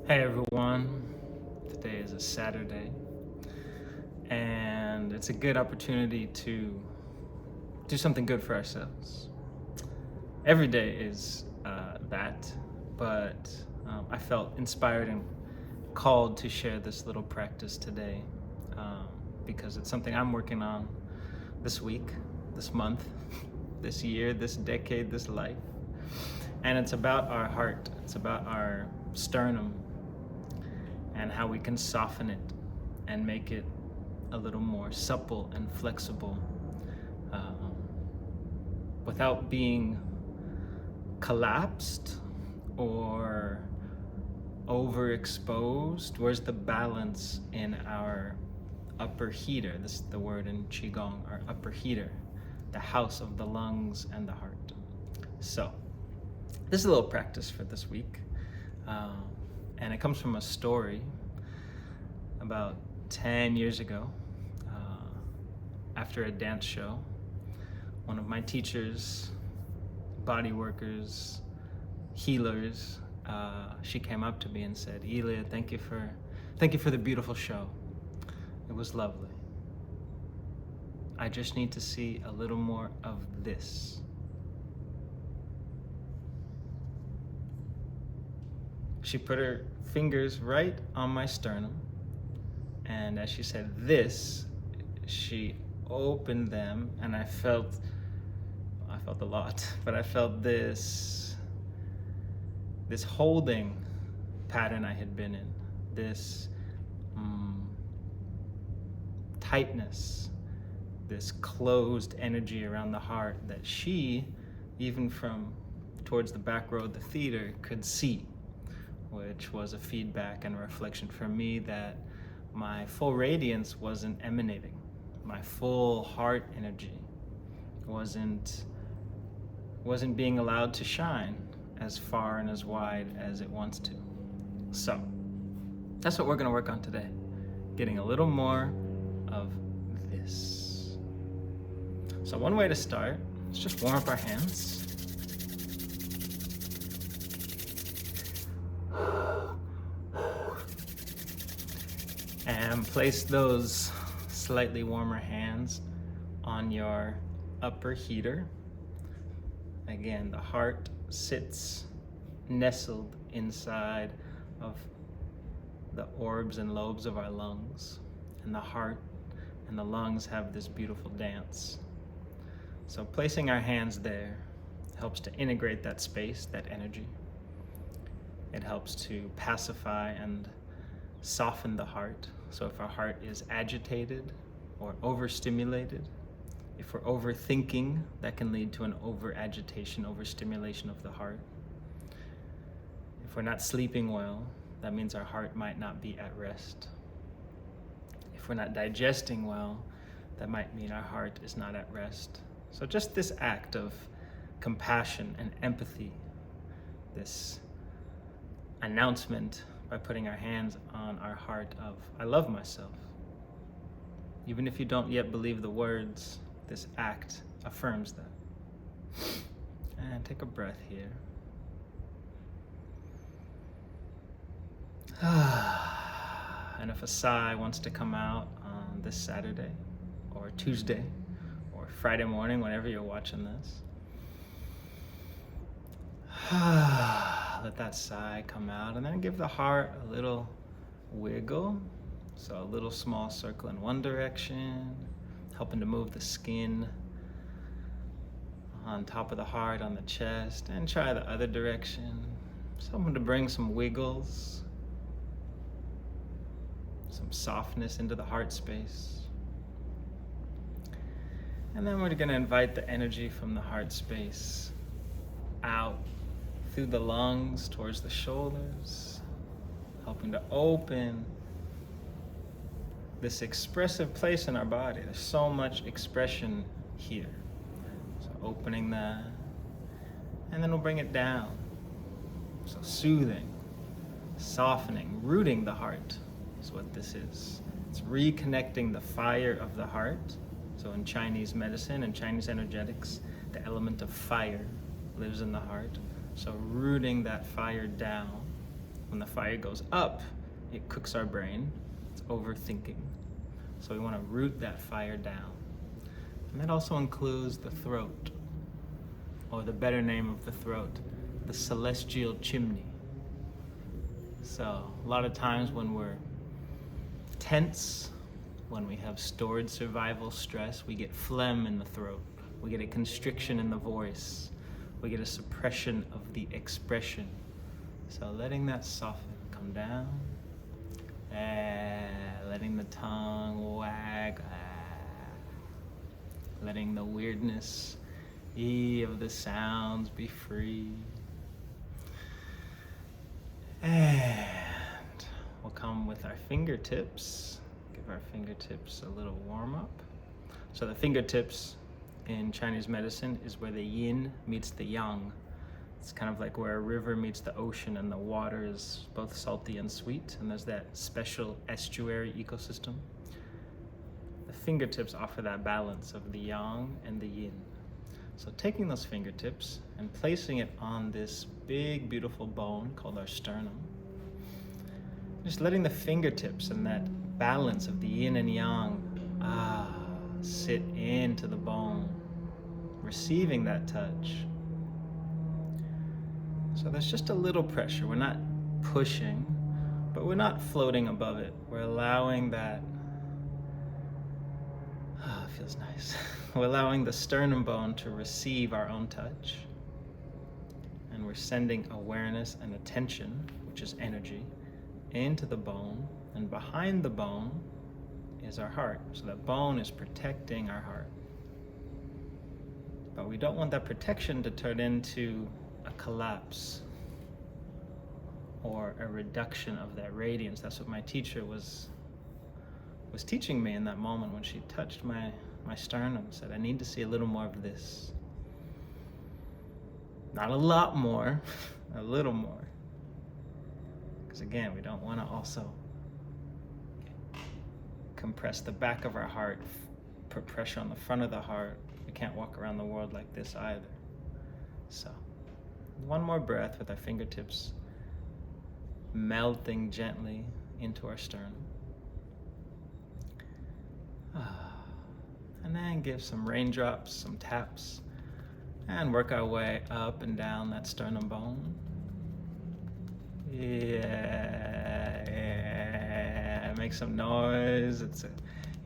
Hey everyone, today is a Saturday and it's a good opportunity to do something good for ourselves. Every day is that, but I felt inspired and called to share this little practice today um, because it's something I'm working on this week, this month, this year, this decade, this life. And it's about our heart, it's about our sternum, and how we can soften it and make it a little more supple and flexible um, without being collapsed or overexposed. Where's the balance in our upper heater? This is the word in Qigong, our upper heater, the house of the lungs and the heart. So, this is a little practice for this week. And it comes from a story about 10 years ago. After a dance show, one of my teachers, body workers, healers, she came up to me and said, "Elia, thank you for the beautiful show. It was lovely. I just need to see a little more of this." She put her fingers right on my sternum, and as she said this, she opened them, and I felt a lot, but I felt this holding pattern I had been in, this tightness, this closed energy around the heart that she, even from towards the back row of the theater, could see, which was a feedback and a reflection for me that my full radiance wasn't emanating. My full heart energy wasn't being allowed to shine as far and as wide as it wants to. So that's what we're going to work on today, getting a little more of this. So one way to start is just warm up our hands. And place those slightly warmer hands on your upper heater. Again, the heart sits nestled inside of the orbs and lobes of our lungs, and the heart and the lungs have this beautiful dance. So placing our hands there helps to integrate that space, that energy. It helps to pacify and soften the heart. So if our heart is agitated or overstimulated, if we're overthinking, that can lead to an over-agitation, overstimulation of the heart. If we're not sleeping well, that means our heart might not be at rest. If we're not digesting well, that might mean our heart is not at rest. So just this act of compassion and empathy, this announcement by putting our hands on our heart of, I love myself. Even if you don't yet believe the words, this act affirms that. And take a breath here. And if a sigh wants to come out on this Saturday or Tuesday or Friday morning, whenever you're watching this, let that sigh come out, and then give the heart a little wiggle. So a little small circle in one direction, helping to move the skin on top of the heart, on the chest, and try the other direction. Something to bring some wiggles, some softness into the heart space. And then we're going to invite the energy from the heart space out through the lungs towards the shoulders, helping to open this expressive place in our body. There's so much expression here. So opening that, and then we'll bring it down. So soothing, softening, rooting the heart is what this is. It's reconnecting the fire of the heart. So in Chinese medicine and Chinese energetics, the element of fire lives in the heart. So rooting that fire down When the fire goes up, it cooks our brain. It's overthinking. So we want to root that fire down. And that also includes the throat, or the better name of the throat, the celestial chimney. So a lot of times when we're tense, when we have stored survival stress, we get phlegm in the throat. We get a constriction in the voice. We get a suppression of the expression. So letting that soften, come down. Letting the tongue wag. Letting the weirdness of the sounds be free. And we'll come with our fingertips. Give our fingertips a little warm up. So the fingertips in Chinese medicine is where the yin meets the yang. It's kind of like where a river meets the ocean and the water is both salty and sweet, and there's that special estuary ecosystem. The fingertips offer that balance of the yang and the yin. So taking those fingertips and placing it on this big, beautiful bone called our sternum, just letting the fingertips and that balance of the yin and yang sit into the bone, receiving that touch. So there's just a little pressure. We're not pushing, but we're not floating above it. We're allowing that, it feels nice. We're allowing the sternum bone to receive our own touch. And we're sending awareness and attention, which is energy, into the bone. And behind the bone is our heart. So that bone is protecting our heart. But we don't want that protection to turn into a collapse or a reduction of that radiance. That's what my teacher was teaching me in that moment when she touched my sternum, said, I need to see a little more of this. Not a lot more, a little more. Because again, we don't want to also compress the back of our heart, put pressure on the front of the heart. We can't walk around the world like this either. So, one more breath with our fingertips melting gently into our sternum. And then give some raindrops, some taps, and work our way up and down that sternum bone. Yeah. Make some noise. If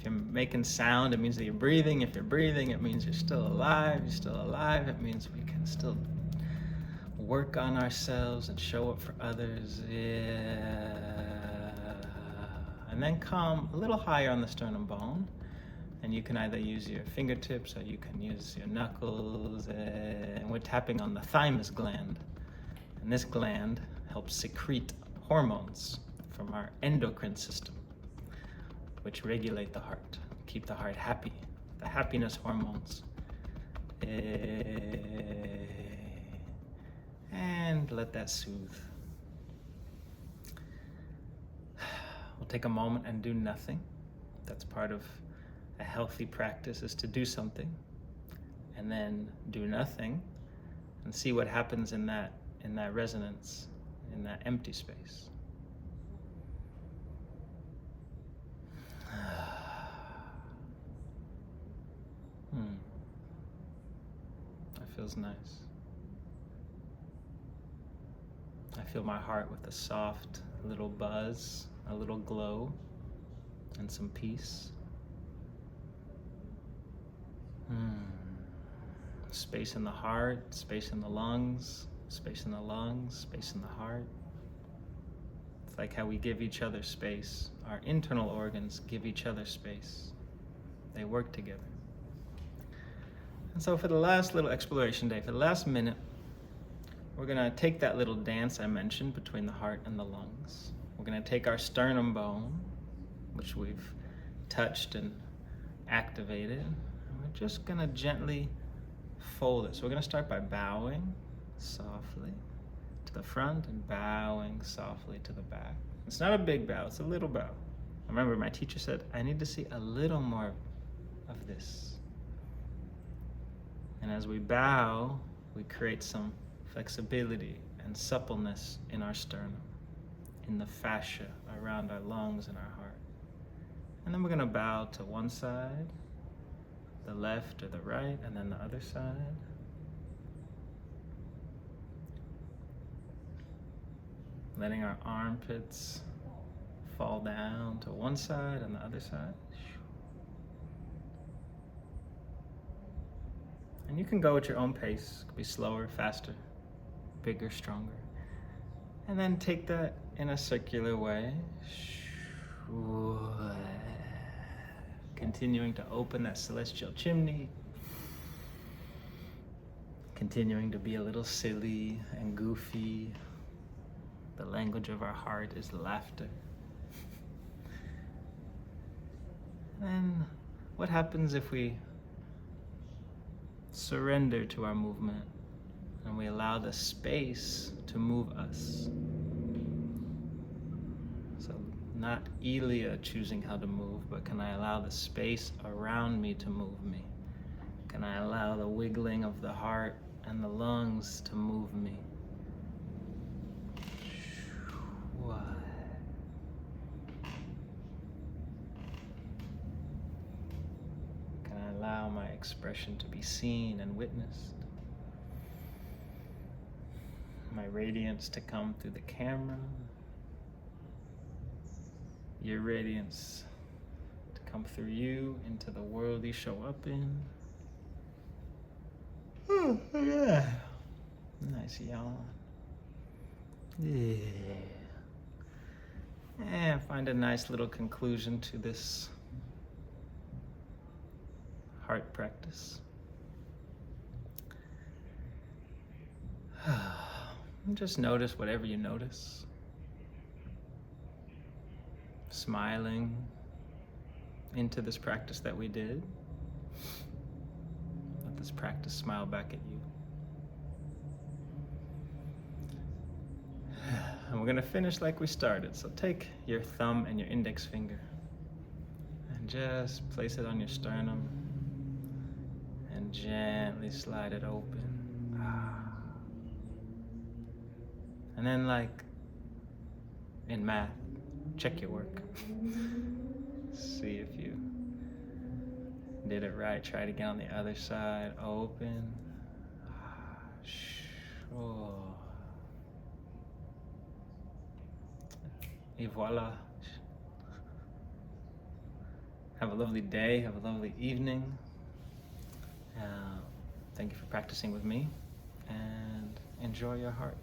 you're making sound, it means that you're breathing. If you're breathing, it means you're still alive. You're still alive. It means we can still work on ourselves and show up for others. Yeah. And then come a little higher on the sternum bone. And you can either use your fingertips or you can use your knuckles. And we're tapping on the thymus gland. And this gland helps secrete hormones from our endocrine system, which regulate the heart, keep the heart happy, the happiness hormones. And let that soothe. We'll take a moment and do nothing. That's part of a healthy practice, is to do something and then do nothing and see what happens in that resonance, in that empty space. That feels nice. I feel my heart with a soft little buzz, a little glow, and some peace. Space in the heart, space in the lungs, space in the lungs, space in the heart. It's like how we give each other space. Our internal organs give each other space. They work together. And so for the last little exploration day, for the last minute, we're gonna take that little dance I mentioned between the heart and the lungs. We're gonna take our sternum bone, which we've touched and activated, and we're just gonna gently fold it. So we're gonna start by bowing softly to the front and bowing softly to the back. It's not a big bow, it's a little bow. I remember my teacher said, I need to see a little more of this. And as we bow, we create some flexibility and suppleness in our sternum. in the fascia around our lungs and our heart. And then we're going to bow to one side, the left or the right, and then the other side. Letting our armpits fall down to one side and the other side. And you can go at your own pace. It could be slower, faster, bigger, stronger. And then take that in a circular way. Continuing to open that celestial chimney. Continuing to be a little silly and goofy. The language of our heart is laughter. And what happens if we surrender to our movement and we allow the space to move us? So not Elia choosing how to move, but can I allow the space around me to move me? Can I allow the wiggling of the heart and the lungs to move me? Can I allow my expression to be seen and witnessed? My radiance to come through the camera. Your radiance to come through you into the world you show up in. Oh, yeah. Nice yawn. Yeah. And find a nice little conclusion to this heart practice. Just notice whatever you notice. Smiling into this practice that we did. Let this practice smile back at you. And we're going to finish like we started. So take your thumb and your index finger and just place it on your sternum and gently slide it open. And then, like in math, check your work. See if you did it right. Try it again on the other side. Open. Et voila. Have a lovely day. Have a lovely evening. Thank you for practicing with me. And enjoy your heart.